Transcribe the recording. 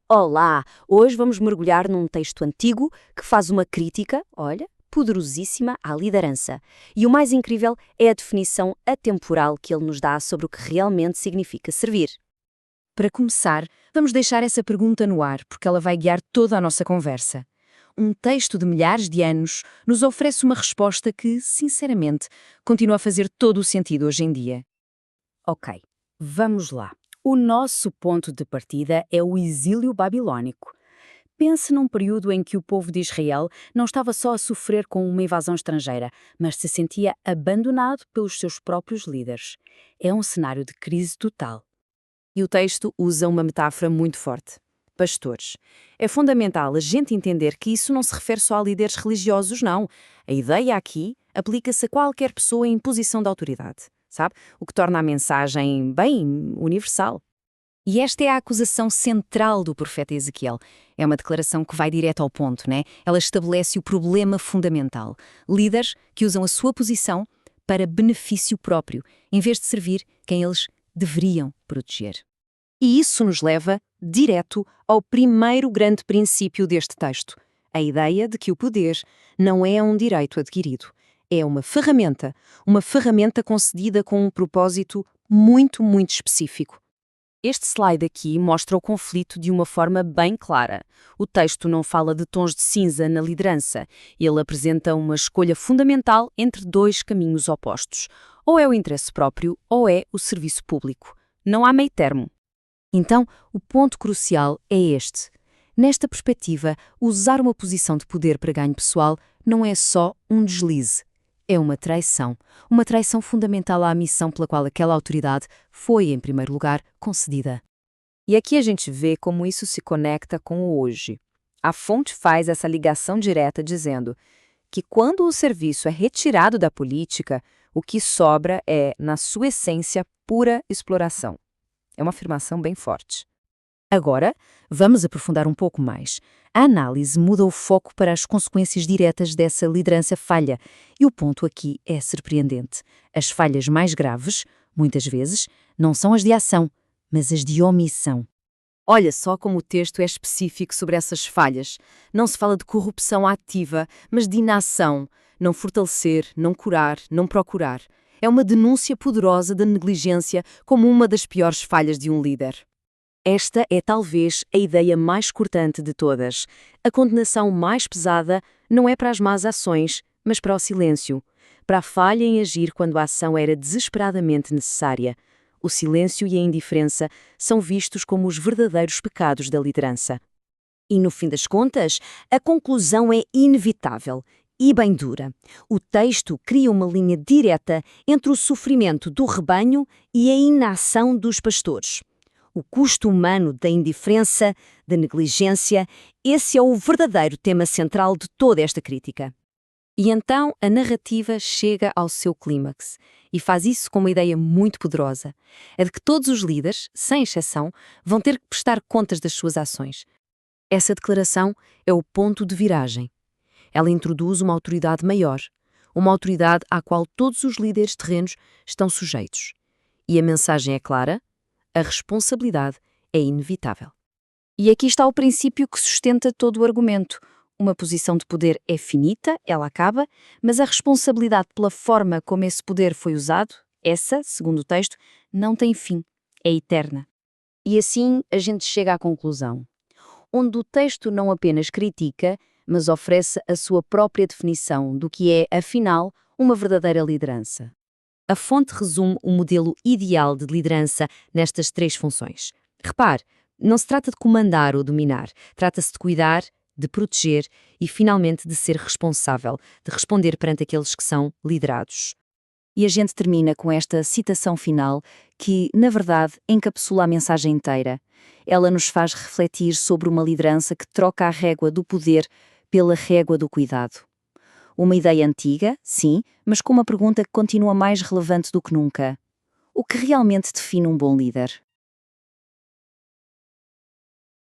Olá! Hoje vamos mergulhar num texto antigo que faz uma crítica, olha, poderosíssima à liderança. E o mais incrível é a definição atemporal que ele nos dá sobre o que realmente significa servir. Para começar, vamos deixar essa pergunta no ar, porque ela vai guiar toda a nossa conversa. Um texto de milhares de anos nos oferece uma resposta que, sinceramente, continua a fazer todo o sentido hoje em dia. Ok, vamos lá. O nosso ponto de partida é o exílio babilônico. Pense num período em que o povo de Israel não estava só a sofrer com uma invasão estrangeira, mas se sentia abandonado pelos seus próprios líderes. É um cenário de crise total. E o texto usa uma metáfora muito forte. Pastores. É fundamental a gente entender que isso não se refere só a líderes religiosos, não. A ideia aqui aplica-se a qualquer pessoa em posição de autoridade, sabe? O que torna a mensagem bem universal. E esta é a acusação central do profeta Ezequiel. É uma declaração que vai direto ao ponto, né? Ela estabelece o problema fundamental. Líderes que usam a sua posição para benefício próprio, em vez de servir quem eles deveriam proteger. E isso nos leva direto ao primeiro grande princípio deste texto, a ideia de que o poder não é um direito adquirido. É uma ferramenta concedida com um propósito muito, muito específico. Este slide aqui mostra o conflito de uma forma bem clara. O texto não fala de tons de cinza na liderança. Ele apresenta uma escolha fundamental entre dois caminhos opostos. Ou é o interesse próprio, ou é o serviço público. Não há meio termo. Então, o ponto crucial é este. Nesta perspectiva, usar uma posição de poder para ganho pessoal não é só um deslize. É uma traição fundamental à missão pela qual aquela autoridade foi, em primeiro lugar, concedida. E aqui a gente vê como isso se conecta com o hoje. A fonte faz essa ligação direta dizendo que quando o serviço é retirado da política, o que sobra é, na sua essência, pura exploração. É uma afirmação bem forte. Agora, vamos aprofundar um pouco mais. A análise muda o foco para as consequências diretas dessa liderança falha, e o ponto aqui é surpreendente. As falhas mais graves, muitas vezes, não são as de ação, mas as de omissão. Olha só como o texto é específico sobre essas falhas. Não se fala de corrupção ativa, mas de inação. Não fortalecer, não curar, não procurar. É uma denúncia poderosa da negligência como uma das piores falhas de um líder. Esta é talvez a ideia mais cortante de todas. A condenação mais pesada não é para as más ações, mas para o silêncio. Para a falha em agir quando a ação era desesperadamente necessária. O silêncio e a indiferença são vistos como os verdadeiros pecados da liderança. E no fim das contas, a conclusão é inevitável e bem dura. O texto cria uma linha direta entre o sofrimento do rebanho e a inação dos pastores. O custo humano da indiferença, da negligência, esse é o verdadeiro tema central de toda esta crítica. E então a narrativa chega ao seu clímax e faz isso com uma ideia muito poderosa, a de que todos os líderes, sem exceção, vão ter que prestar contas das suas ações. Essa declaração é o ponto de viragem. Ela introduz uma autoridade maior, uma autoridade à qual todos os líderes terrenos estão sujeitos. E a mensagem é clara: a responsabilidade é inevitável. E aqui está o princípio que sustenta todo o argumento. Uma posição de poder é finita, ela acaba, mas a responsabilidade pela forma como esse poder foi usado, essa, segundo o texto, não tem fim, é eterna. E assim a gente chega à conclusão, onde o texto não apenas critica, mas oferece a sua própria definição do que é, afinal, uma verdadeira liderança. A fonte resume o modelo ideal de liderança nestas três funções. Repare, não se trata de comandar ou dominar, trata-se de cuidar, de proteger e, finalmente, de ser responsável, de responder perante aqueles que são liderados. E a gente termina com esta citação final que, na verdade, encapsula a mensagem inteira. Ela nos faz refletir sobre uma liderança que troca a régua do poder pela régua do cuidado. Uma ideia antiga, sim, mas com uma pergunta que continua mais relevante do que nunca. O que realmente define um bom líder?